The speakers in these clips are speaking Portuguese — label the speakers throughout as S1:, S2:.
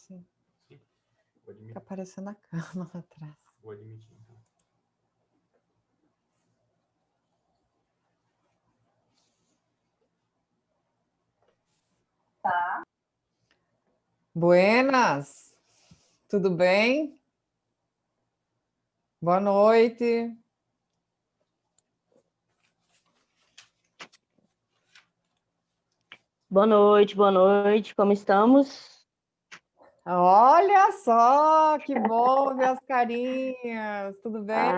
S1: Sim.
S2: Sim. Vou admitir.
S1: Fica aparecendo a cama lá atrás.
S2: Vou admitir, então.
S3: Tá.
S1: Buenas! Tudo bem? Boa noite.
S3: Boa noite, como estamos?
S1: Olha só, que bom ver as carinhas. Tudo bem?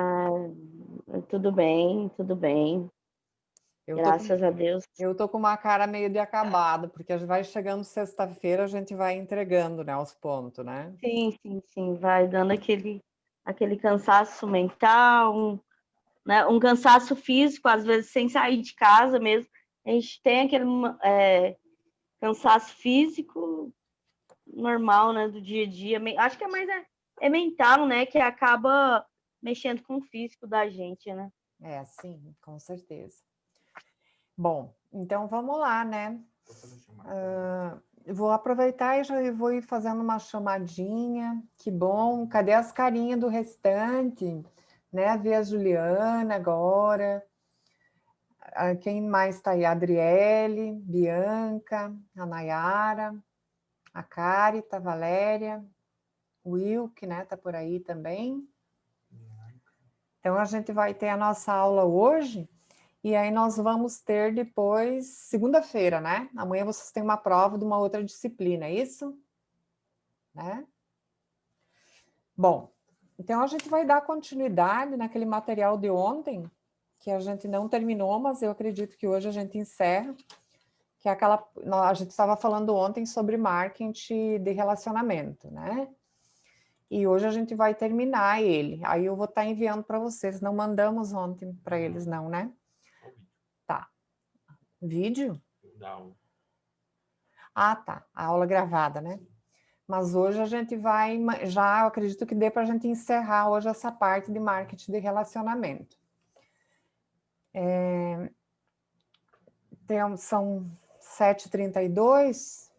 S3: Tudo bem, tudo bem. Graças a Deus.
S1: Eu tô com uma cara meio de acabado, porque vai chegando sexta-feira, a gente vai entregando, né, os pontos, né?
S3: Sim, vai dando aquele cansaço mental, né, um cansaço físico, às vezes sem sair de casa mesmo. A gente tem aquele cansaço físico normal, né, do dia a dia. Acho que é mais mental, né, que acaba mexendo com o físico da gente, né?
S1: Sim, com certeza. Bom, então vamos lá, né? Vou aproveitar e já vou ir fazendo uma chamadinha. Que bom. Cadê as carinhas do restante? Né? Ver a Juliana agora. Quem mais está aí? A Adriele, Bianca, a Nayara, a Carita, a Valéria, o Wilk, né? Está por aí também. Então, a gente vai ter a nossa aula hoje. E aí nós vamos ter depois, segunda-feira, né? Amanhã vocês têm uma prova de uma outra disciplina, é isso? Né? Bom, então a gente vai dar continuidade naquele material de ontem, que a gente não terminou, mas eu acredito que hoje a gente encerra, que é aquela... A gente estava falando ontem sobre marketing de relacionamento, né? E hoje a gente vai terminar ele. Aí eu vou estar enviando para vocês. Não mandamos ontem para eles, não, né? Tá. Vídeo?
S2: Da aula.
S1: Ah, tá. A aula gravada, né? Mas hoje a gente vai... Já eu acredito que dê para a gente encerrar hoje essa parte de marketing de relacionamento. São 7h32.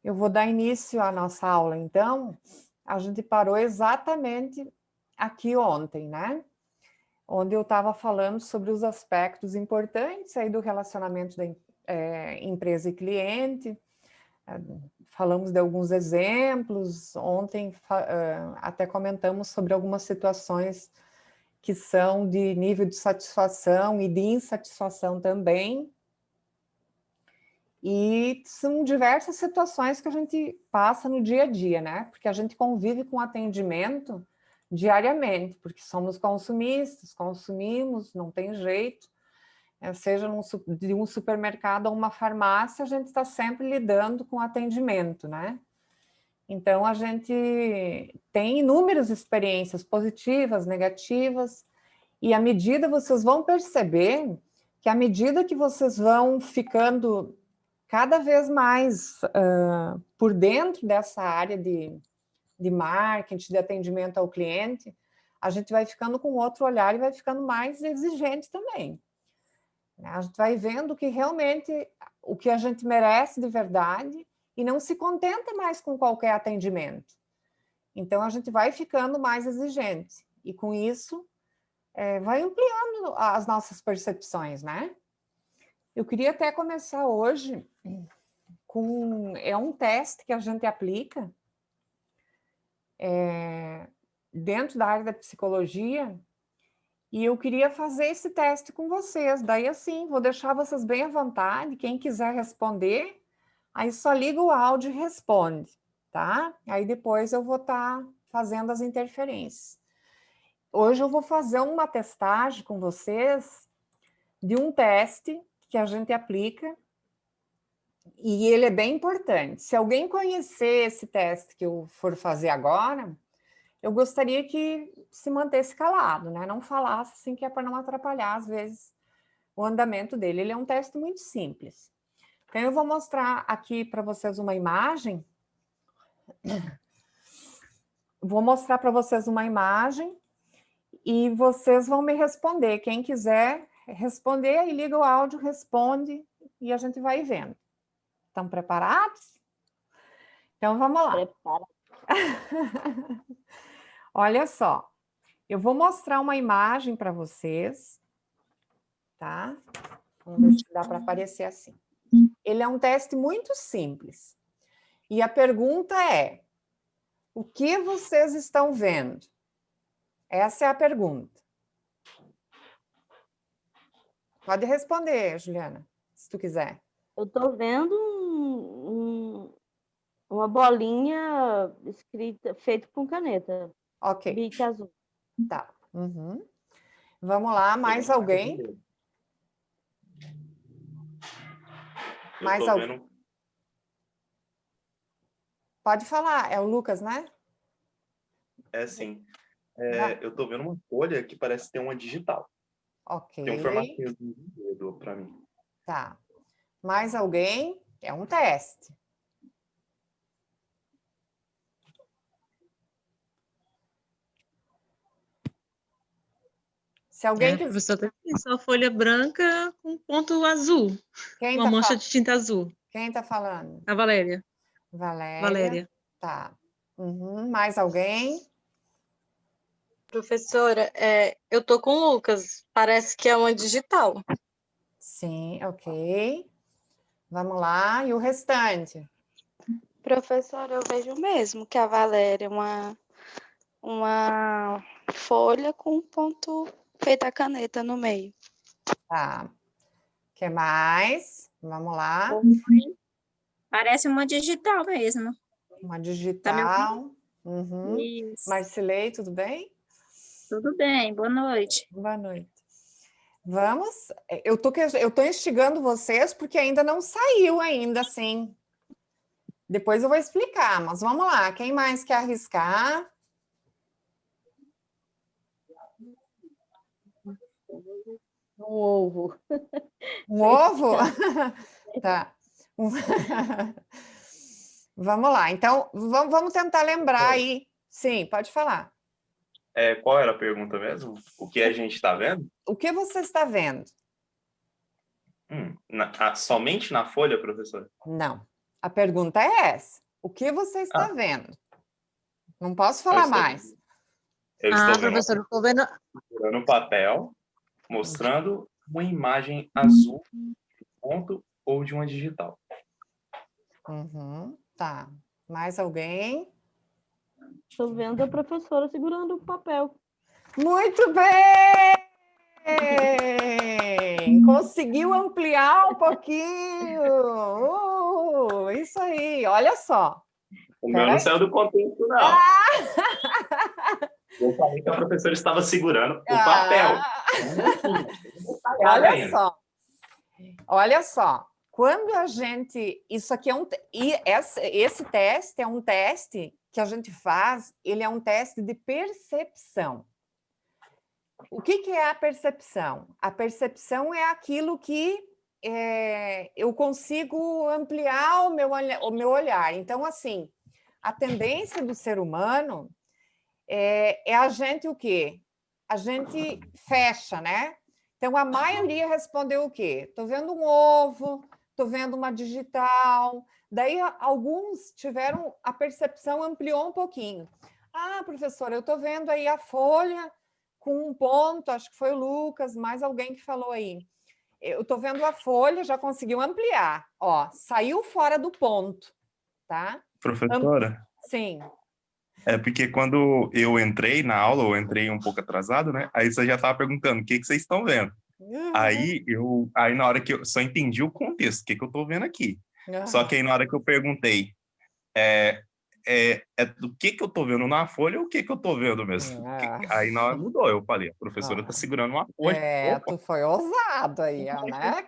S1: Eu vou dar início à nossa aula, então. A gente parou exatamente aqui ontem, né? Onde eu estava falando sobre os aspectos importantes aí do relacionamento da empresa e cliente. Falamos de alguns exemplos. Ontem até comentamos sobre algumas situações que são de nível de satisfação e de insatisfação também. E são diversas situações que a gente passa no dia a dia, né? Porque a gente convive com atendimento diariamente, porque somos consumistas, consumimos, não tem jeito. Seja de um supermercado ou uma farmácia, a gente está sempre lidando com atendimento, né? Então, a gente tem inúmeras experiências positivas, negativas, e à medida vocês vão perceber que à medida que vocês vão ficando cada vez mais por dentro dessa área de marketing, de atendimento ao cliente, a gente vai ficando com outro olhar e vai ficando mais exigente também. A gente vai vendo que realmente o que a gente merece de verdade e não se contenta mais com qualquer atendimento. Então, a gente vai ficando mais exigente. E com isso, vai ampliando as nossas percepções, né? Eu queria até começar hoje com... um teste que a gente aplica dentro da área da psicologia, e eu queria fazer esse teste com vocês. Daí, assim, vou deixar vocês bem à vontade. Quem quiser responder, aí só liga o áudio e responde, tá? Aí depois eu vou estar fazendo as interferências. Hoje eu vou fazer uma testagem com vocês de um teste que a gente aplica, e ele é bem importante. Se alguém conhecer esse teste que eu for fazer agora, eu gostaria que se mantesse calado, né? Não falasse assim, que é para não atrapalhar, às vezes, o andamento dele. Ele é um teste muito simples. Então, eu vou mostrar aqui para vocês uma imagem. Vou mostrar para vocês uma imagem e vocês vão me responder. Quem quiser responder, aí liga o áudio, responde e a gente vai vendo. Estão preparados? Então, vamos lá.
S3: Prepara.
S1: Olha só, eu vou mostrar uma imagem para vocês, tá? Vamos ver se dá para aparecer assim. Ele é um teste muito simples. E a pergunta é: o que vocês estão vendo? Essa é a pergunta. Pode responder, Juliana, se tu quiser.
S3: Eu estou vendo uma bolinha escrita, feita com caneta,
S1: Ok,
S3: Bic azul.
S1: tá. Uhum. Vamos lá, mais alguém? Mais
S2: Eu tô
S1: alguém?
S2: vendo.
S1: Pode falar, é o Lucas, né?
S2: É assim.
S1: Vai.
S2: Eu tô vendo uma folha que parece ter uma digital.
S1: Ok,
S2: Tem um formatinho de dedo para mim.
S1: tá. Mais alguém? É um teste. Se alguém quiser...
S4: Professor, tem só folha branca com ponto azul,
S1: Quem
S4: uma
S1: tá
S4: mancha
S1: falando?
S4: de tinta azul.
S1: Quem tá falando?
S4: A Valéria.
S1: Valéria. Tá. Uhum. Mais alguém?
S5: Professora, eu tô com o Lucas, parece que é uma digital.
S1: Sim, ok. Vamos lá. E o restante?
S6: Professora, eu vejo mesmo que a Valéria é uma folha com um ponto feita a caneta no meio.
S1: Tá. O que mais? Vamos lá.
S7: Parece uma digital mesmo.
S1: Uma
S7: Tá me
S1: digital. Uhum.
S7: Isso.
S1: Marcilei, tudo bem?
S7: Tudo bem, boa noite.
S1: Boa noite. Vamos. Eu tô instigando vocês porque ainda não saiu ainda, assim. Depois eu vou explicar, mas vamos lá. Quem mais quer arriscar?
S3: Um ovo.
S1: Um ovo? Tá. Vamos lá. Então, vamos tentar lembrar aí. Sim, pode falar.
S2: Qual era a pergunta mesmo? O que a gente está vendo?
S1: O que você está vendo?
S2: Somente na folha, professor?
S1: Não. A pergunta é essa. O que você está vendo? Não posso falar mais.
S2: Eu estou vendo
S4: Professor, eu estou vendo...
S2: no papel, mostrando uma imagem azul, ponto ou de uma digital.
S1: Uhum, tá. Mais alguém?
S3: Estou vendo a professora segurando o papel.
S1: Muito bem! Conseguiu ampliar um pouquinho. Isso aí, olha só.
S2: O meu não saiu do contexto, não. Eu falei que a professora estava segurando o papel.
S1: Olha só. Olha só. Quando a gente... Isso aqui é esse teste é um teste que a gente faz, ele é um teste de percepção. O que é a percepção? A percepção é aquilo que eu consigo ampliar o meu olhar. Então, assim, a tendência do ser humano é a gente o quê? A gente fecha, né? Então, a maioria respondeu o quê? Estou vendo um ovo, estou vendo uma digital. Daí, alguns tiveram a percepção, ampliou um pouquinho. Ah, professora, eu estou vendo aí a folha com um ponto, acho que foi o Lucas, mais alguém que falou aí. Eu estou vendo a folha, já conseguiu ampliar. Ó, saiu fora do ponto, tá?
S2: Professora?
S1: Sim.
S2: É porque quando eu entrei na aula, eu entrei um pouco atrasado, né? Aí você já estava perguntando o que vocês estão vendo.
S1: Uhum.
S2: Aí na hora que eu só entendi o contexto, o que eu estou vendo aqui.
S1: Uhum.
S2: Só que aí na hora que eu perguntei do que eu estou vendo na folha ou o que eu estou vendo mesmo? Aí na hora mudou, eu falei, a professora está segurando uma folha.
S1: Tu foi ousado aí, né?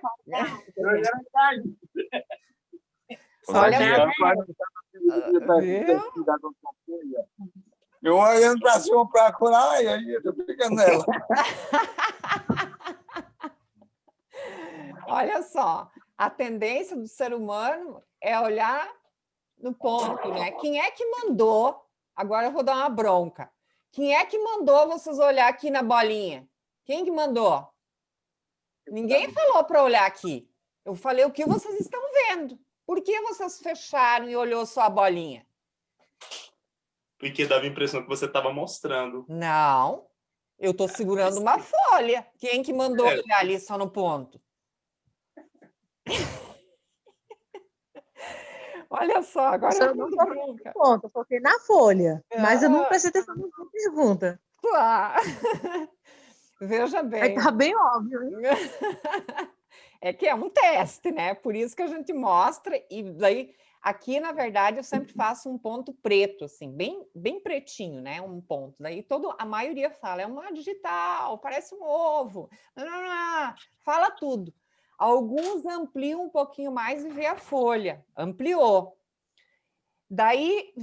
S2: Olha,
S8: eu olhando para cima para curar, e aí eu tô pegando nela.
S1: Olha só, a tendência do ser humano é olhar no ponto, né? Quem é que mandou? Agora eu vou dar uma bronca. Quem é que mandou vocês olhar aqui na bolinha? Quem que mandou? Ninguém falou para olhar aqui. Eu falei o que vocês estão vendo. Por que vocês fecharam e olhou só a bolinha?
S2: Porque dava a impressão que você estava mostrando.
S1: Não, eu estou segurando uma folha. Quem que mandou
S2: É.
S1: olhar ali só no ponto? Olha só, agora
S9: Eu
S1: eu
S9: não
S1: tô
S9: tô
S1: bronca.
S9: ponto, eu foquei na folha, mas eu não
S1: Ah.
S9: prestei atenção na sua pergunta.
S1: Tá. Veja
S9: Aí
S1: bem.
S9: tá bem óbvio, hein?
S1: É que é um teste, né? Por isso que a gente mostra, e daí, aqui, na verdade, eu sempre faço um ponto preto, assim, bem pretinho, né? Um ponto. Daí a maioria fala, é uma digital, parece um ovo, fala tudo. Alguns ampliam um pouquinho mais e vê a folha. Ampliou. Daí,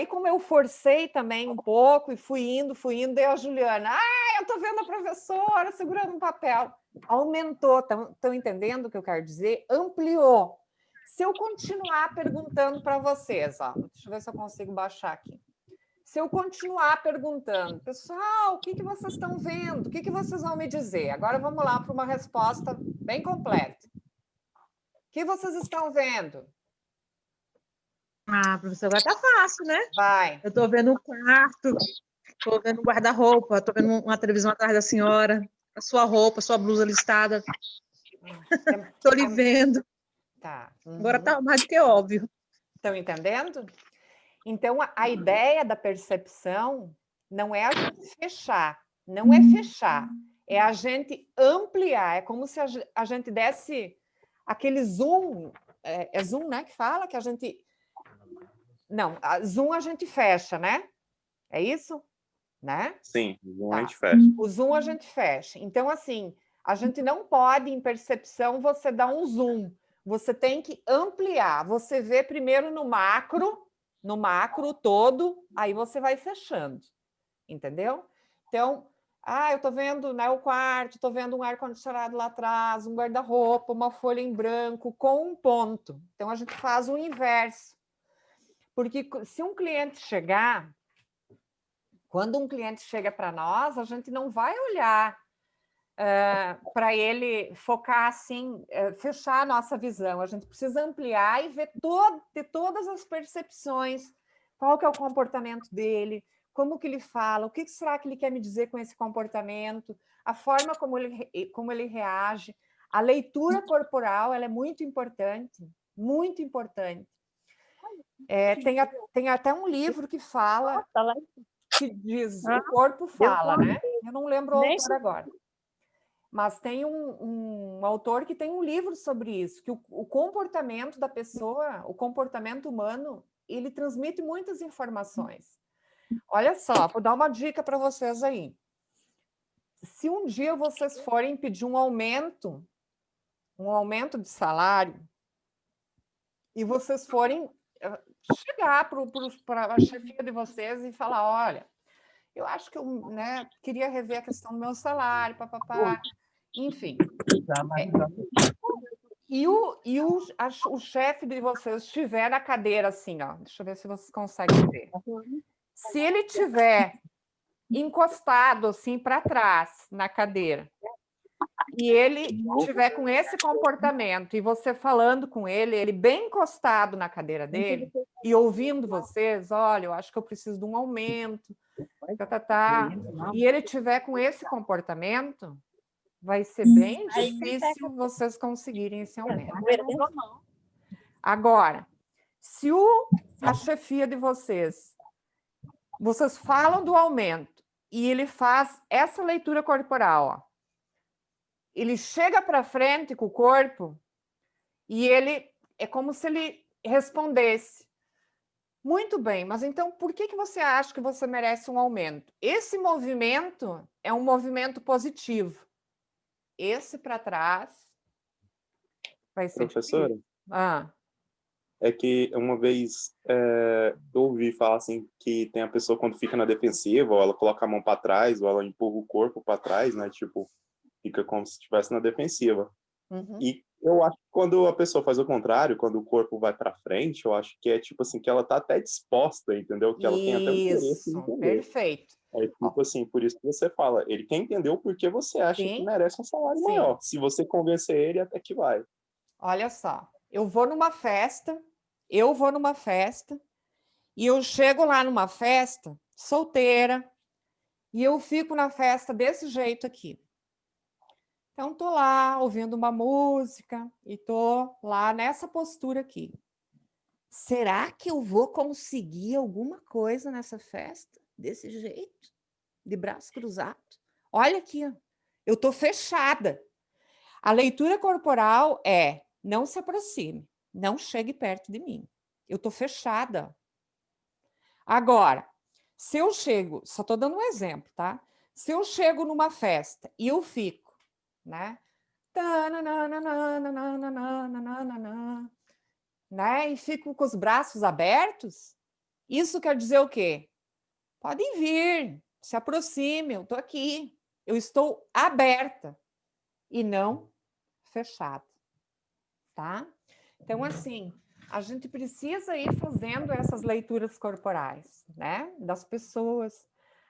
S1: como eu forcei também um pouco e fui indo, daí a Juliana, eu tô vendo a professora segurando um papel. Aumentou, estão entendendo o que eu quero dizer? Ampliou. Se eu continuar perguntando para vocês, ó, deixa eu ver se eu consigo baixar aqui. Se eu continuar perguntando, pessoal, o que vocês estão vendo? O que vocês vão me dizer? Agora vamos lá para uma resposta bem completa. O que vocês estão vendo?
S9: Ah, professor, agora tá fácil, né?
S1: Vai.
S9: Eu tô vendo um quarto, tô vendo um guarda-roupa, tô vendo uma televisão atrás da senhora, a sua roupa, a sua blusa listada. Tô lhe vendo.
S1: Tá.
S9: Agora tá mais do que óbvio.
S1: Estão entendendo? Então, a ideia da percepção não é a gente fechar, não é fechar, é a gente ampliar, é como se a gente desse aquele zoom, é zoom, né, que fala que a gente... Não, zoom a gente fecha, né? É isso? Né?
S2: Sim, o zoom
S1: Tá.
S2: a gente fecha.
S1: O zoom a gente fecha. Então, assim, a gente não pode, em percepção, você dar um zoom. Você tem que ampliar. Você vê primeiro no macro todo, aí você vai fechando. Entendeu? Então, eu estou vendo, né, o quarto, estou vendo um ar-condicionado lá atrás, um guarda-roupa, uma folha em branco, com um ponto. Então, a gente faz o inverso. Porque se um cliente chegar... Quando um cliente chega para nós, a gente não vai olhar para ele focar assim, fechar a nossa visão. A gente precisa ampliar e ver ter todas as percepções. Qual que é o comportamento dele? Como que ele fala? O que será que ele quer me dizer com esse comportamento? A forma como ele reage. A leitura corporal, ela é muito importante. Muito importante. Tem até um livro que fala... que diz, o corpo fala, né? Eu não lembro o autor agora. Mas tem um autor que tem um livro sobre isso, que o comportamento da pessoa, o comportamento humano, ele transmite muitas informações. Olha só, vou dar uma dica para vocês aí. Se um dia vocês forem pedir um aumento de salário, e vocês forem chegar para a chefia de vocês e falar, olha, eu acho que eu, né, queria rever a questão do meu salário, papapá, enfim. E o chefe de vocês estiver na cadeira assim, ó, deixa eu ver se vocês conseguem ver. Se ele estiver encostado assim para trás na cadeira, e ele estiver com esse comportamento, e você falando com ele bem encostado na cadeira dele, e ouvindo vocês, olha, eu acho que eu preciso de um aumento, e ele estiver com esse comportamento, vai ser bem difícil vocês conseguirem esse aumento. Agora, se a chefia de vocês falam do aumento, e ele faz essa leitura corporal, ó, ele chega para frente com o corpo e ele é como se ele respondesse: muito bem, mas então por que você acha que você merece um aumento? Esse movimento é um movimento positivo. Esse para trás vai ser
S2: Professora,
S1: difícil.
S2: É que uma vez eu ouvi falar assim que tem a pessoa quando fica na defensiva, ou ela coloca a mão para trás, ou ela empurra o corpo para trás, né? Tipo, fica como se estivesse na defensiva.
S1: Uhum.
S2: E eu acho que quando a pessoa faz o contrário, quando o corpo vai para frente, eu acho que é tipo assim, que ela tá até disposta, entendeu? Que ela tem até o interesse em entender.
S1: Perfeito.
S2: É tipo assim, por isso que você fala, ele quer entender o porquê você acha que merece um salário maior. Se você convencer ele, até que vai.
S1: Olha só, eu vou numa festa, e eu chego lá numa festa, solteira, e eu fico na festa desse jeito aqui. Então, estou lá ouvindo uma música e estou lá nessa postura aqui. Será que eu vou conseguir alguma coisa nessa festa desse jeito? De braço cruzado? Olha aqui, ó. Eu estou fechada. A leitura corporal é: não se aproxime, não chegue perto de mim. Eu estou fechada. Agora, se eu chego, só estou dando um exemplo, tá? Se eu chego numa festa e eu fico, né? Né? E fico com os braços abertos, isso quer dizer o quê? Podem vir, se aproxime, eu estou aqui. Eu estou aberta e não fechada, tá? Então, assim, a gente precisa ir fazendo essas leituras corporais, né? Das pessoas.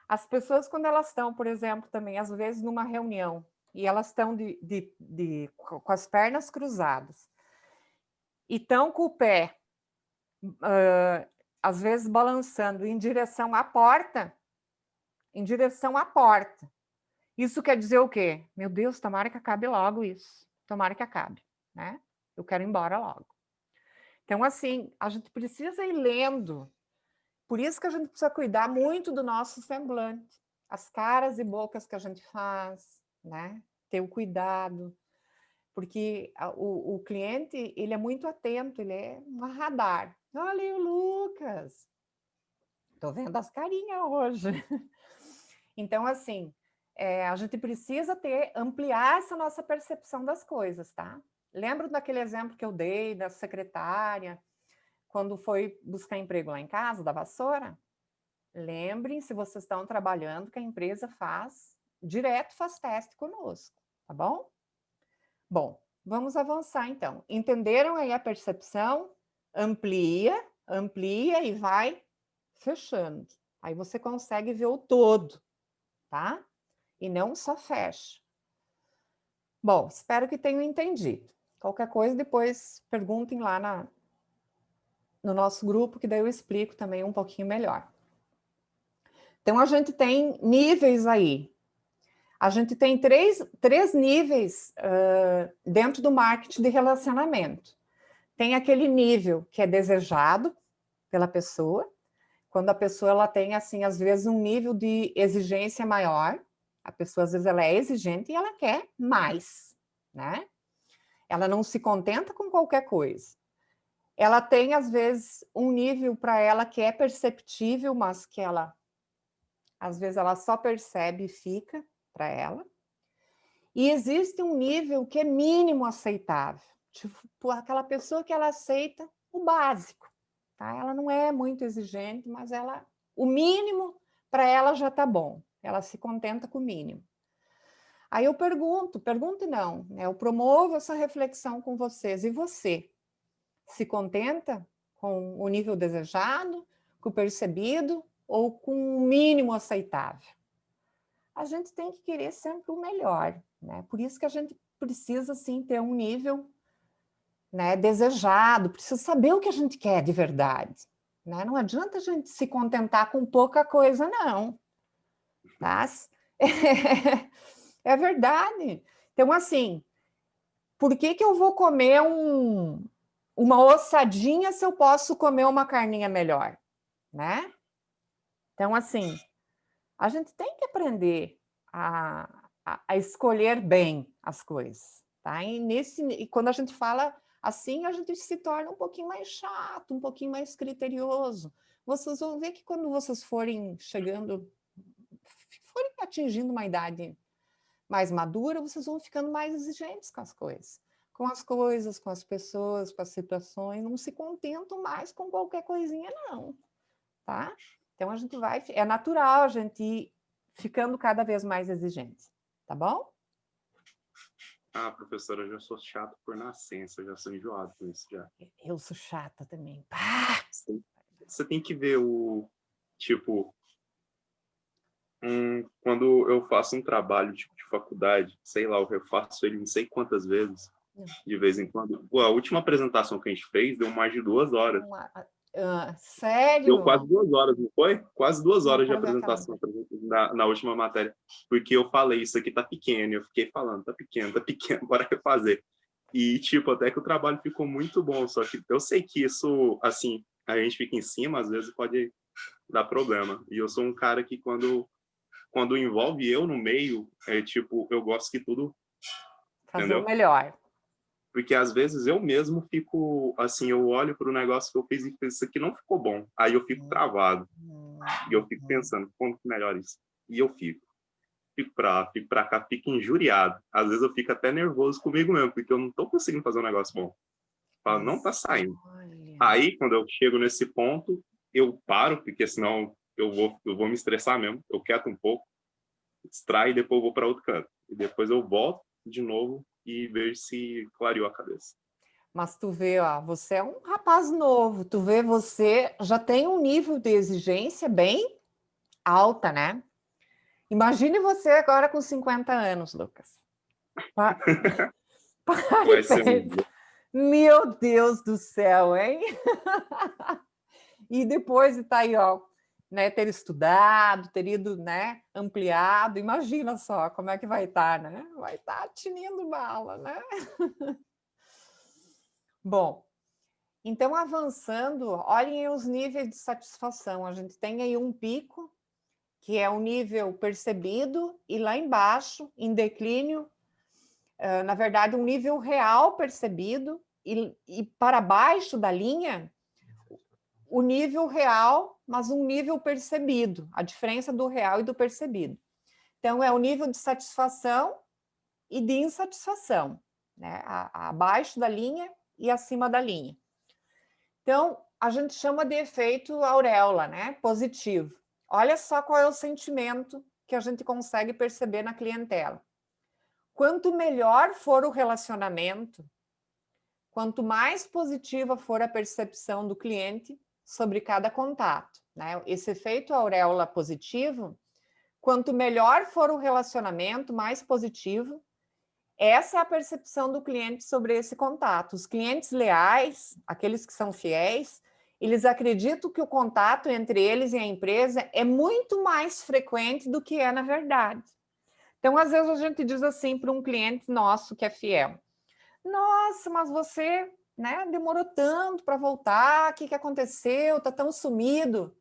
S1: As pessoas, quando elas estão, por exemplo, também, às vezes, numa reunião, e elas estão com as pernas cruzadas, e estão com o pé, às vezes, balançando em direção à porta, Isso quer dizer o quê? Meu Deus, tomara que acabe logo isso. Tomara que acabe, né? Eu quero ir embora logo. Então, assim, a gente precisa ir lendo. Por isso que a gente precisa cuidar muito do nosso semblante. As caras e bocas que a gente faz, né? Ter o cuidado. Porque o cliente, ele é muito atento, ele é um radar. Olha aí o Lucas. Estou vendo as carinhas hoje. Então, assim, a gente precisa ampliar essa nossa percepção das coisas, tá? Lembra daquele exemplo que eu dei da secretária, quando foi buscar emprego lá em casa, da vassoura? Lembrem, se vocês estão trabalhando, que a empresa faz teste conosco, tá bom? Bom, vamos avançar então. Entenderam aí a percepção? Amplia e vai fechando. Aí você consegue ver o todo, tá? E não só fecha. Bom, espero que tenham entendido. Qualquer coisa, depois perguntem lá no nosso grupo, que daí eu explico também um pouquinho melhor. Então, a gente tem níveis aí. A gente tem três níveis dentro do marketing de relacionamento. Tem aquele nível que é desejado pela pessoa, quando a pessoa ela tem, assim, às vezes, um nível de exigência maior. A pessoa, às vezes, ela é exigente e ela quer mais, né? Ela não se contenta com qualquer coisa. Ela tem, às vezes, um nível para ela que é perceptível, mas que ela, às vezes, ela só percebe e fica para ela. E existe um nível que é mínimo aceitável, tipo aquela pessoa que ela aceita o básico, tá? Ela não é muito exigente, mas o mínimo para ela já está bom. Ela se contenta com o mínimo. Aí eu pergunto não, né? Eu promovo essa reflexão com vocês. E você? Se contenta com o nível desejado, com o percebido ou com o mínimo aceitável? A gente tem que querer sempre o melhor, né? Por isso que a gente precisa, sim, ter um nível, né, desejado, precisa saber o que a gente quer de verdade, né? Não adianta a gente se contentar com pouca coisa, não. Tá? É verdade. Então, assim, por que eu vou comer uma ossadinha se eu posso comer uma carninha melhor, né? Então, assim, a gente tem que aprender a escolher bem as coisas, tá? E quando a gente fala assim, a gente se torna um pouquinho mais chato, um pouquinho mais criterioso. Vocês vão ver que quando vocês forem atingindo uma idade mais madura, vocês vão ficando mais exigentes com as coisas, com as pessoas, com as situações, não se contentam mais com qualquer coisinha, não, tá? Então, é natural a gente ir ficando cada vez mais exigente, tá bom?
S2: Ah, professora, eu já sou chato por nascença, eu já sou enjoado com isso já.
S1: Eu sou chata também.
S2: Você tem que ver tipo, quando eu faço um trabalho tipo, de faculdade, sei lá, eu refaço ele não sei quantas vezes, de vez em quando. Pô, a última apresentação que a gente fez deu mais de 2 horas.
S1: Sério?
S2: Deu quase 2 horas, não foi? Quase 2 horas de
S1: quero ver aquela
S2: apresentação na última matéria. Porque eu falei, isso aqui tá pequeno. Eu fiquei falando, tá pequeno, bora refazer. E, tipo, até que o trabalho ficou muito bom. Só que eu sei que isso, assim, a gente fica em cima, às vezes pode dar problema. E eu sou um cara que quando envolve eu no meio, tipo, eu gosto que tudo...
S1: Fazer
S2: entendeu?
S1: o melhor.
S2: Porque às vezes eu mesmo fico, assim, eu olho para o negócio que eu fiz e isso aqui não ficou bom. Aí eu fico travado. E eu fico pensando, como que melhora isso? E eu fico pra cá, fico injuriado. Às vezes eu fico até nervoso comigo mesmo, porque eu não tô conseguindo fazer um negócio bom. Falo, não tá saindo.
S1: Olha.
S2: Aí, quando eu chego nesse ponto, eu paro, porque senão eu vou me estressar mesmo. Eu quieto um pouco, distraio e depois eu vou para outro canto. E depois eu volto de novo e vejo se clareou a cabeça.
S1: Mas tu vê, ó, você é um rapaz novo, tu vê, você já tem um nível de exigência bem alta, né? Imagine você agora com 50 anos, Lucas.
S2: Vai ser muito...
S1: Meu Deus do céu, hein? E depois de estar aí, ó, né, ter estudado, ter ido, né, ampliado, imagina só como é que vai estar, né? Vai estar tinindo bala, né? Bom, então avançando, olhem os níveis de satisfação. A gente tem aí um pico, que é o nível percebido, e lá embaixo, em declínio, na verdade, um nível real percebido, e para baixo da linha, o nível real, mas um nível percebido, a diferença do real e do percebido. Então, é o nível de satisfação e de insatisfação, né? Abaixo da linha e acima da linha. Então, a gente chama de efeito auréola, né? Positivo. Olha só qual é o sentimento que a gente consegue perceber na clientela. Quanto melhor for o relacionamento, quanto mais positiva for a percepção do cliente sobre cada contato, né? Esse efeito auréola positivo, quanto melhor for o relacionamento, mais positivo, essa é a percepção do cliente sobre esse contato. Os clientes leais, aqueles que são fiéis, eles acreditam que o contato entre eles e a empresa é muito mais frequente do que é na verdade. Então, às vezes, a gente diz assim para um cliente nosso que é fiel: nossa, mas você, né, demorou tanto para voltar, o que aconteceu? Está tão sumido.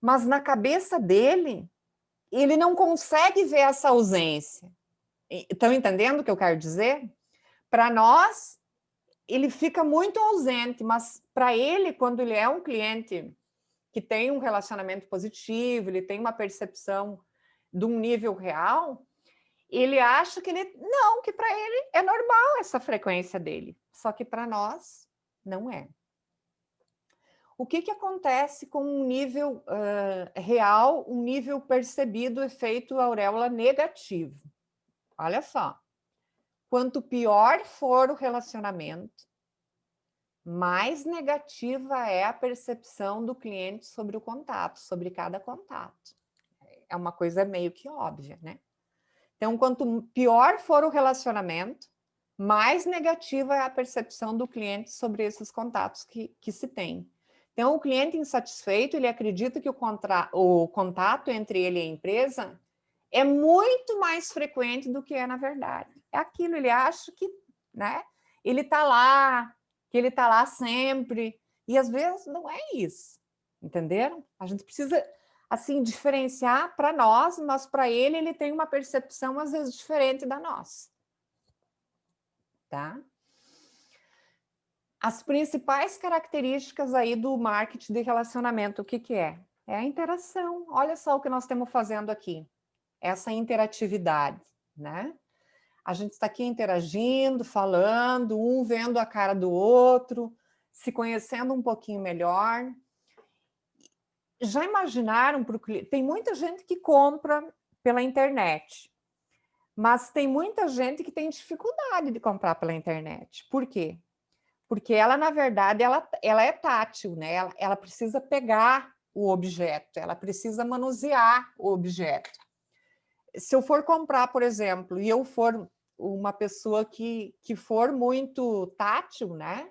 S1: Mas na cabeça dele, ele não consegue ver essa ausência. Estão entendendo o que eu quero dizer? Para nós, ele fica muito ausente, mas para ele, quando ele é um cliente que tem um relacionamento positivo, ele tem uma percepção de um nível real, ele acha que que para ele é normal essa frequência dele, só que para nós não é. O que acontece com um nível real, um nível percebido, efeito auréola negativo? Olha só, quanto pior for o relacionamento, mais negativa é a percepção do cliente sobre o contato, sobre cada contato. É uma coisa meio que óbvia, né? Então, quanto pior for o relacionamento, mais negativa é a percepção do cliente sobre esses contatos que se tem. Então, o cliente insatisfeito, ele acredita que o contato entre ele e a empresa é muito mais frequente do que é na verdade. É aquilo, ele acha que, né, ele está lá, que ele está lá sempre, e às vezes não é isso, entenderam? A gente precisa, assim, diferenciar para nós, mas para ele tem uma percepção às vezes diferente da nossa, tá? As principais características aí do marketing de relacionamento, o que é? É a interação. Olha só o que nós estamos fazendo aqui. Essa interatividade, né? A gente está aqui interagindo, falando, um vendo a cara do outro, se conhecendo um pouquinho melhor. Já imaginaram para o cliente? Tem muita gente que compra pela internet, mas tem muita gente que tem dificuldade de comprar pela internet. Por quê? Porque ela, na verdade, ela é tátil, né? Ela precisa pegar o objeto, ela precisa manusear o objeto. Se eu for comprar, por exemplo, e eu for uma pessoa que for muito tátil, né?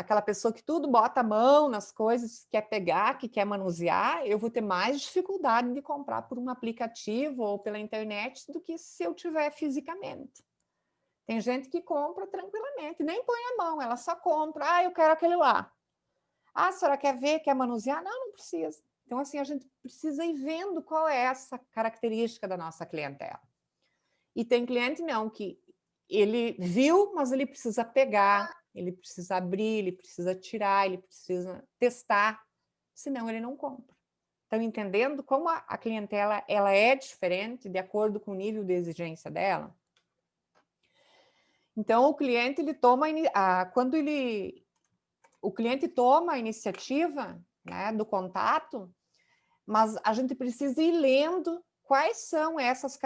S1: aquela pessoa que tudo bota a mão nas coisas, que quer pegar, que quer manusear, eu vou ter mais dificuldade de comprar por um aplicativo ou pela internet do que se eu tiver fisicamente. Tem gente que compra tranquilamente, nem põe a mão, ela só compra. Ah, eu quero aquele lá. Ah, a senhora quer ver, quer manusear? Não, não precisa. Então, assim, a gente precisa ir vendo qual é essa característica da nossa clientela. E tem cliente, não, que ele viu, mas ele precisa pegar, ele precisa abrir, ele precisa tirar, ele precisa testar, senão ele não compra. Estão entendendo como a clientela ela é diferente de acordo com o nível de exigência dela? Então, o cliente, ele toma, quando o cliente toma a iniciativa, né, do contato, mas a gente precisa ir lendo quais são essas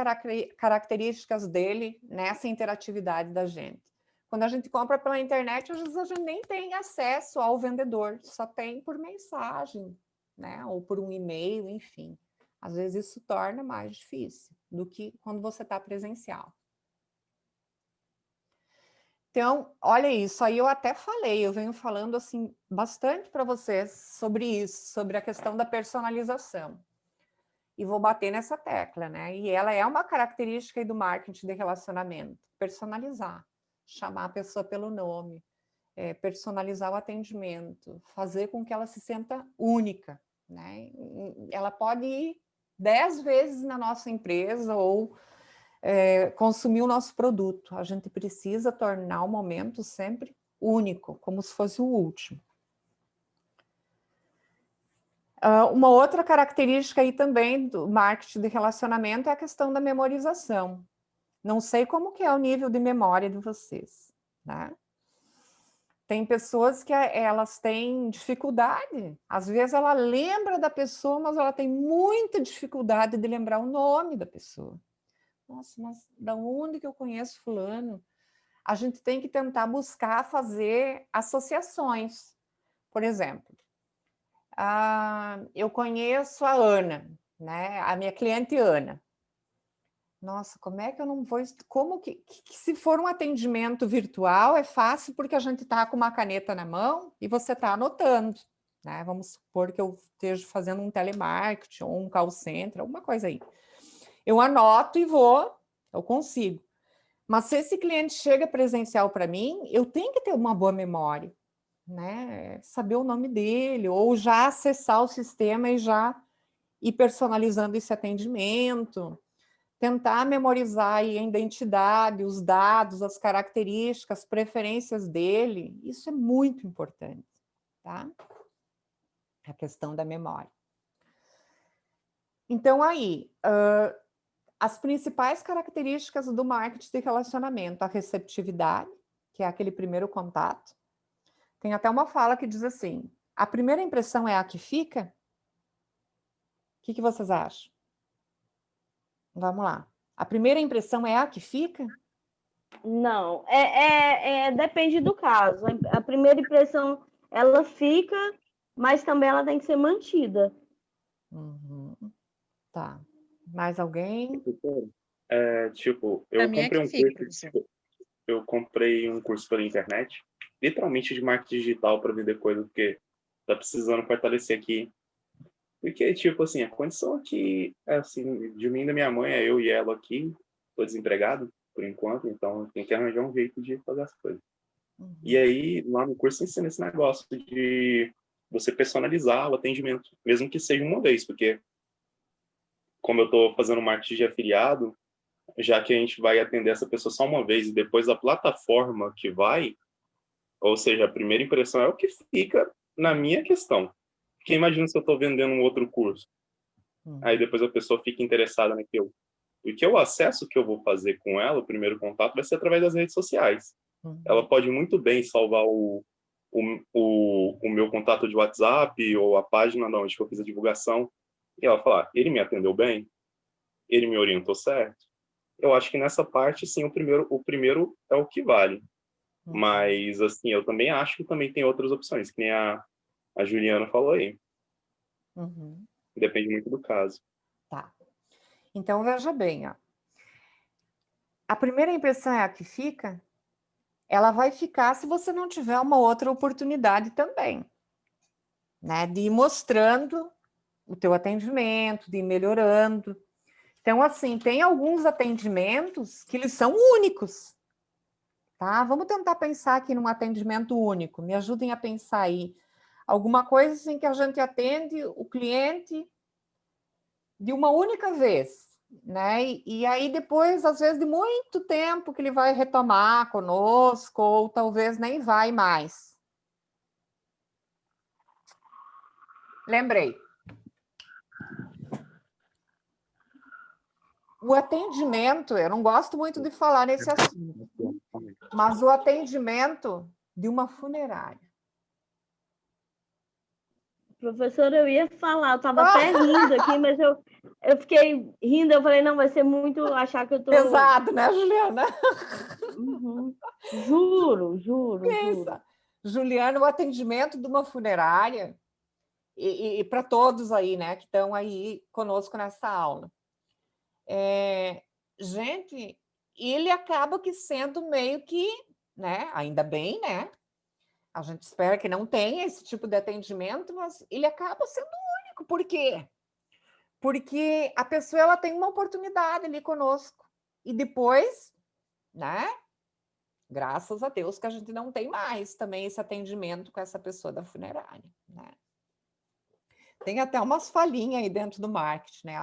S1: características dele nessa interatividade da gente. Quando a gente compra pela internet, às vezes a gente nem tem acesso ao vendedor, só tem por mensagem, né, ou por um e-mail, enfim. Às vezes isso torna mais difícil do que quando você está presencial. Então, olha isso, aí eu até falei, eu venho falando assim bastante para vocês sobre isso, sobre a questão da personalização. E vou bater nessa tecla, né? E ela é uma característica aí do marketing de relacionamento, personalizar, chamar a pessoa pelo nome, personalizar o atendimento, fazer com que ela se sinta única, né? Ela pode ir 10 vezes na nossa empresa ou consumir o nosso produto. A gente precisa tornar o momento sempre único, como se fosse o último. Uma outra característica aí também do marketing de relacionamento é a questão da memorização. Não sei como que é o nível de memória de vocês, né? Tem pessoas que elas têm dificuldade, às vezes ela lembra da pessoa, mas ela tem muita dificuldade de lembrar o nome da pessoa. Nossa, mas da onde que eu conheço fulano? A gente tem que tentar buscar fazer associações. Por exemplo, eu conheço a Ana, né? A minha cliente Ana. Nossa, como é que eu não vou... Como que se for um atendimento virtual, é fácil porque a gente está com uma caneta na mão e você está anotando, né? Vamos supor que eu esteja fazendo um telemarketing ou um call center, alguma coisa aí. Eu anoto e eu consigo. Mas se esse cliente chega presencial para mim, eu tenho que ter uma boa memória, né? Saber o nome dele, ou já acessar o sistema e já ir personalizando esse atendimento, tentar memorizar aí a identidade, os dados, as características, as preferências dele, isso é muito importante, tá? A questão da memória. Então, aí, as principais características do marketing de relacionamento, a receptividade, que é aquele primeiro contato. Tem até uma fala que diz assim, a primeira impressão é a que fica? O que vocês acham? Vamos lá. A primeira impressão é a que fica?
S3: Não, depende do caso. A primeira impressão, ela fica, mas também ela tem que ser mantida.
S1: Uhum. Tá. Mais alguém?
S2: Tipo,
S4: Pra
S2: eu
S4: mim é
S2: comprei
S4: que
S2: um
S4: fica,
S2: curso,
S4: professor.
S2: eu comprei um curso pela internet, literalmente de marketing digital para vender coisa, porque tá precisando fortalecer aqui. Porque, tipo assim, a condição aqui, assim, de mim e da minha mãe, é eu e ela aqui, tô desempregado, por enquanto, então tem que arranjar um jeito de fazer as coisas.
S1: Uhum.
S2: E aí, lá no curso, ensina esse negócio de você personalizar o atendimento, mesmo que seja uma vez, porque como eu tô fazendo marketing de afiliado, já que a gente vai atender essa pessoa só uma vez e depois a plataforma que vai, ou seja, a primeira impressão é o que fica na minha questão. Porque imagina se eu estou vendendo um outro curso, aí depois a pessoa fica interessada naquilo. E que o acesso que eu vou fazer com ela, o primeiro contato, vai ser através das redes sociais. Ela pode muito bem salvar o meu contato de WhatsApp ou a página de onde eu fiz a divulgação, e ela falar, ele me atendeu bem? Ele me orientou certo? Eu acho que nessa parte, sim, o primeiro é o que vale. Mas, assim, eu também acho que também tem outras opções, que nem a Juliana falou aí.
S1: Uhum.
S2: Depende muito do caso.
S1: Tá. Então, veja bem, ó. A primeira impressão é a que fica? ela vai ficar se você não tiver uma outra oportunidade também, né? De ir mostrando o teu atendimento, de ir melhorando. Então, assim, tem alguns atendimentos que eles são únicos, tá? Vamos tentar pensar aqui num atendimento único. Me ajudem a pensar aí. Alguma coisa assim que a gente atende o cliente de uma única vez, né? E aí depois, às vezes, de muito tempo que ele vai retomar conosco, ou talvez nem vai mais. Lembrei. O atendimento, eu não gosto muito de falar nesse assunto, mas o atendimento de uma funerária.
S3: Professora, eu ia falar, eu estava até rindo aqui, mas eu fiquei rindo, eu falei, não, vai ser muito achar que eu tô...
S1: Pesado, né, Juliana?
S3: Uhum. Juro.
S1: Pensa. Juliana, o atendimento de uma funerária, e para todos aí, né, que estão aí conosco nessa aula. Gente, ele acaba que sendo meio que, né, ainda bem, né? A gente espera que não tenha esse tipo de atendimento, mas ele acaba sendo único. Por quê? Porque a pessoa ela tem uma oportunidade ali conosco. E depois, né? Graças a Deus que a gente não tem mais também esse atendimento com essa pessoa da funerária, né? Tem até umas falhinhas aí dentro do marketing, né?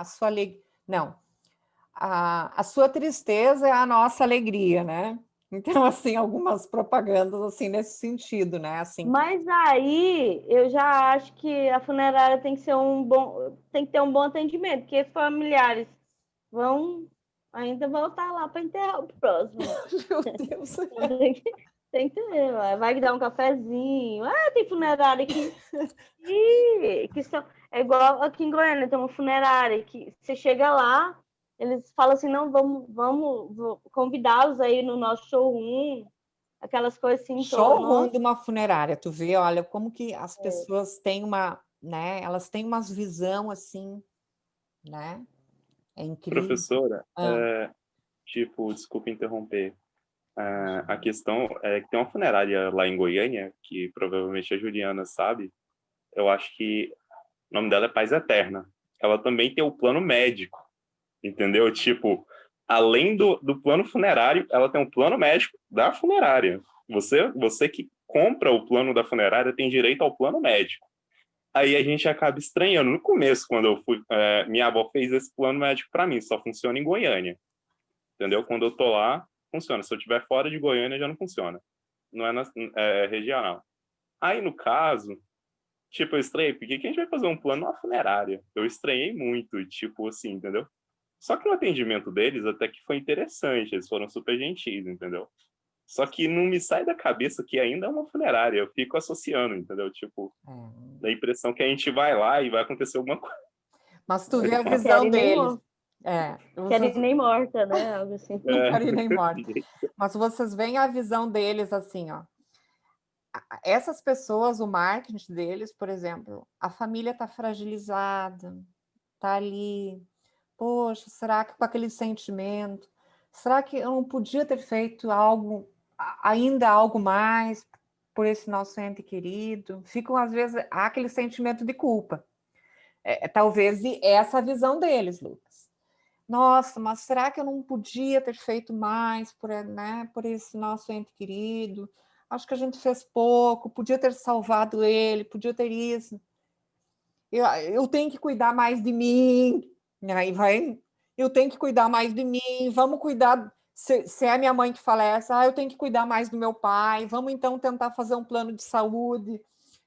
S1: A sua tristeza é a nossa alegria, né? Então, assim, algumas propagandas assim nesse sentido, né? Assim,
S3: mas aí eu já acho que a funerária tem que ter um bom atendimento, porque familiares ainda vão estar lá para enterrar o próximo.
S1: Meu Deus.
S3: Tem que ter, vai dar um cafezinho. Tem funerária que são... É igual aqui em Goiânia, tem uma funerária que você chega lá, eles falam assim, não, vamos convidá-los aí no nosso showroom, aquelas coisas assim.
S1: Showroom de uma funerária, tu vê, olha, como que as pessoas têm uma, né, elas têm umas visão assim, né? É incrível.
S2: Professora, desculpa interromper. A questão é que tem uma funerária lá em Goiânia, que provavelmente a Juliana sabe. Eu acho que o nome dela é Paz Eterna. Ela também tem o plano médico, entendeu? Tipo, além do plano funerário, ela tem um plano médico da funerária. Você que compra o plano da funerária tem direito ao plano médico. Aí a gente acaba estranhando. No começo, quando eu fui, minha avó fez esse plano médico para mim, só funciona em Goiânia. Entendeu? Quando eu tô lá, funciona. Se eu estiver fora de Goiânia, já não funciona. Não é regional. Aí, no caso, tipo, eu estranhei, porque que a gente vai fazer um plano na funerária? Eu estranhei muito, tipo assim, entendeu? Só que o atendimento deles até que foi interessante, eles foram super gentis, entendeu? Só que não me sai da cabeça que ainda é uma funerária, eu fico associando, entendeu? Tipo, dá a impressão que a gente vai lá e vai acontecer alguma coisa.
S1: Mas tu vê a visão deles.
S3: Querem nem morta, né? Algo assim.
S1: Não querem nem morta. Mas vocês veem a visão deles assim, ó. Essas pessoas, o marketing deles, por exemplo, a família está fragilizada, está ali. Poxa, será que com aquele sentimento? Será que eu não podia ter feito ainda algo mais por esse nosso ente querido? Ficam, às vezes, há aquele sentimento de culpa. Talvez essa a visão deles, Lucas. Nossa, mas será que eu não podia ter feito mais por esse nosso ente querido? Acho que a gente fez pouco, podia ter salvado ele, podia ter isso. Eu tenho que cuidar mais de mim. Aí eu tenho que cuidar mais de mim, vamos cuidar. Se é a minha mãe que falece, eu tenho que cuidar mais do meu pai, vamos então tentar fazer um plano de saúde.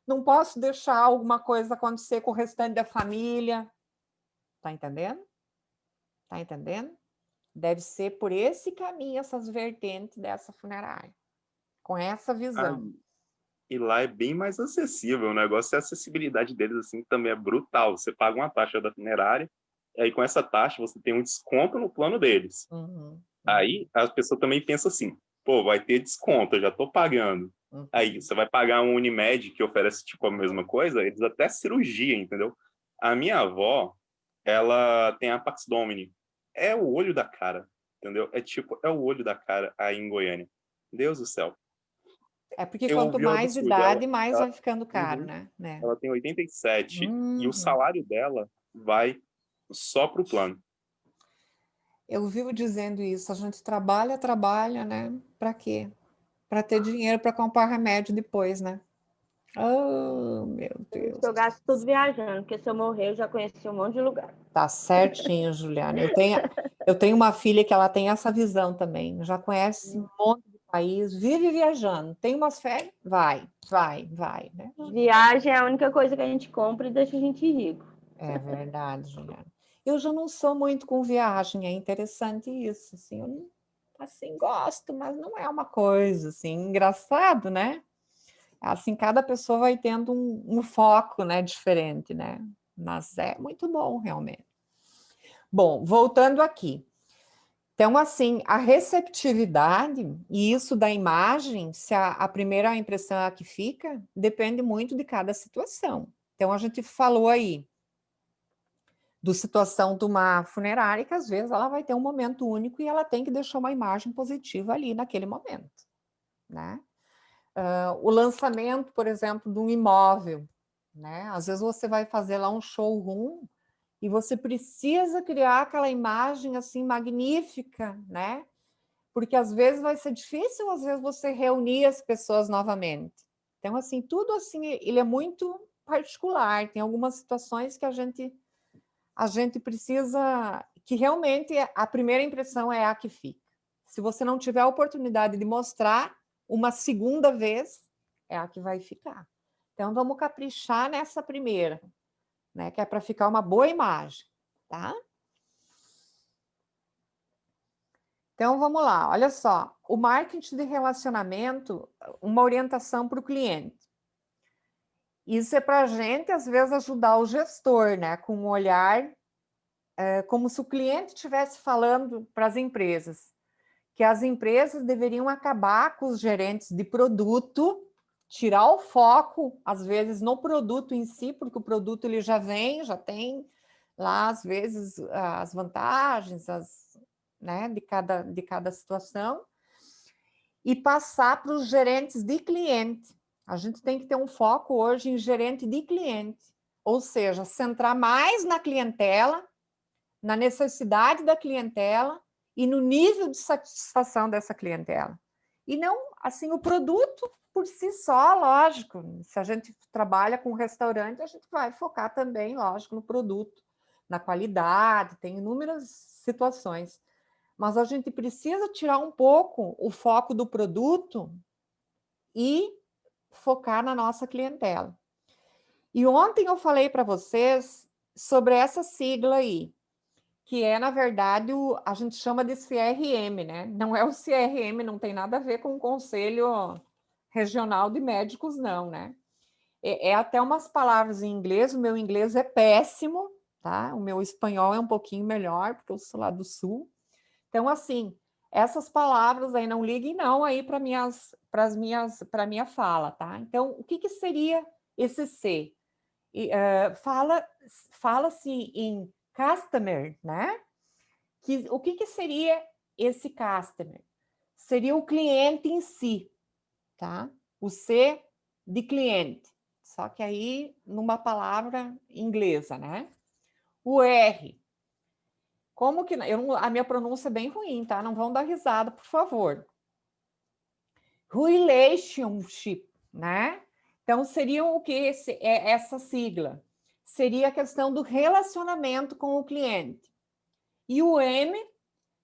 S1: Não posso deixar alguma coisa acontecer com o restante da família. Tá entendendo? Tá entendendo? Deve ser por esse caminho, essas vertentes dessa funerária. Com essa visão.
S2: E lá é bem mais acessível. O negócio é a acessibilidade deles, assim, também é brutal. Você paga uma taxa da funerária, e aí com essa taxa você tem um desconto no plano deles. Aí a pessoa também pensa assim, pô, vai ter desconto, eu já tô pagando. Aí você vai pagar um Unimed que oferece tipo a mesma coisa, eles até cirurgia, entendeu? A minha avó, ela tem a Pax Domini. É o olho da cara, entendeu? É o olho da cara aí em Goiânia. Deus do céu.
S1: É porque
S2: Eu
S1: quanto
S2: ouvi um
S1: mais
S2: absurdo.
S1: idade, mais
S2: ela-
S1: vai ficando caro,
S2: Uhum.
S1: né?
S2: Ela tem 87 e
S1: Uhum.
S2: o salário dela vai só pro plano.
S1: Eu vivo dizendo isso, a gente trabalha, né? Para quê? Para ter dinheiro para comprar remédio depois, né? Oh, meu
S3: Por isso
S1: Deus.
S3: que eu gasto tudo viajando, porque se eu morrer, eu já conheci um monte de lugar.
S1: Tá certinho, Juliana. Eu tenho uma filha que ela tem essa visão também. Já conhece um monte de país, vive viajando. Tem umas férias? Vai, né?
S3: Viagem é a única coisa que a gente compra e deixa a gente rico.
S1: É verdade, Juliana. Eu já não sou muito com viagem, é interessante isso. Assim, eu não, assim, gosto, mas não é uma coisa assim, engraçado, né? Assim, cada pessoa vai tendo um foco, né, diferente, né? Mas é muito bom, realmente. Bom, voltando aqui. Então, assim, a receptividade, e isso da imagem, se a primeira impressão é a que fica, depende muito de cada situação. Então, a gente falou aí do situação de uma funerária, que às vezes ela vai ter um momento único e ela tem que deixar uma imagem positiva ali naquele momento, né? O lançamento, por exemplo, de um imóvel, né? Às vezes você vai fazer lá um showroom e você precisa criar aquela imagem assim magnífica, né? Porque às vezes vai ser difícil, às vezes você reunir as pessoas novamente. Então, assim, tudo assim, ele é muito particular. Tem algumas situações que a gente precisa que realmente a primeira impressão é a que fica. Se você não tiver a oportunidade de mostrar uma segunda vez, é a que vai ficar. Então, vamos caprichar nessa primeira, né? Que é para ficar uma boa imagem, tá? Então, vamos lá, olha só. O marketing de relacionamento, uma orientação para o cliente. Isso é para a gente, às vezes, ajudar o gestor, né? Com um olhar, como se o cliente estivesse falando para as empresas. Que as empresas deveriam acabar com os gerentes de produto, tirar o foco, às vezes, no produto em si, porque o produto ele já vem, já tem lá, às vezes, as vantagens, né, de cada situação, e passar para os gerentes de cliente. A gente tem que ter um foco hoje em gerente de cliente, ou seja, centrar mais na clientela, na necessidade da clientela e no nível de satisfação dessa clientela. E não, assim, o produto por si só, lógico. Se a gente trabalha com restaurante, a gente vai focar também, lógico, no produto, na qualidade, tem inúmeras situações. Mas a gente precisa tirar um pouco o foco do produto e focar na nossa clientela. E ontem eu falei para vocês sobre essa sigla aí, que é, na verdade, a gente chama de CRM, né? Não é o CRM, não tem nada a ver com o Conselho Regional de Médicos, não, né? É até umas palavras em inglês, o meu inglês é péssimo, tá? O meu espanhol é um pouquinho melhor, porque eu sou lá do Sul. Então, assim, essas palavras aí, não liguem não aí para a minha fala, tá? Então, o que seria esse C? Fala-se em customer, né? O que seria esse customer? Seria o cliente em si, tá? O C de cliente, só que aí numa palavra inglesa, né? O R, como que a minha pronúncia é bem ruim, tá? Não vão dar risada, por favor. Relationship, né? Então seria o que essa sigla? Seria a questão do relacionamento com o cliente. E o M,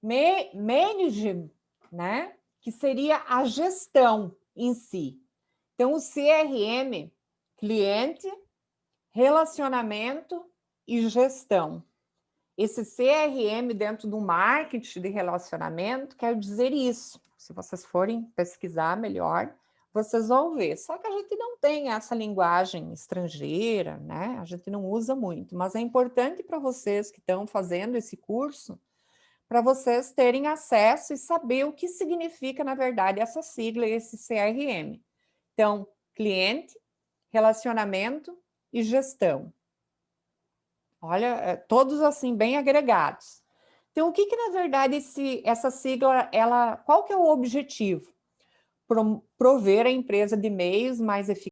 S1: management, né? Que seria a gestão em si. Então, o CRM, cliente, relacionamento e gestão. Esse CRM dentro do marketing de relacionamento quer dizer isso. Se vocês forem pesquisar melhor, vocês vão ver. Só que a gente não tem essa linguagem estrangeira, né? A gente não usa muito, mas é importante para vocês que estão fazendo esse curso, para vocês terem acesso e saber o que significa, na verdade, essa sigla, esse CRM. Então, cliente, relacionamento e gestão. Olha, todos assim, bem agregados. Então, o que na verdade, essa sigla, qual que é o objetivo? prover a empresa de meios mais eficazes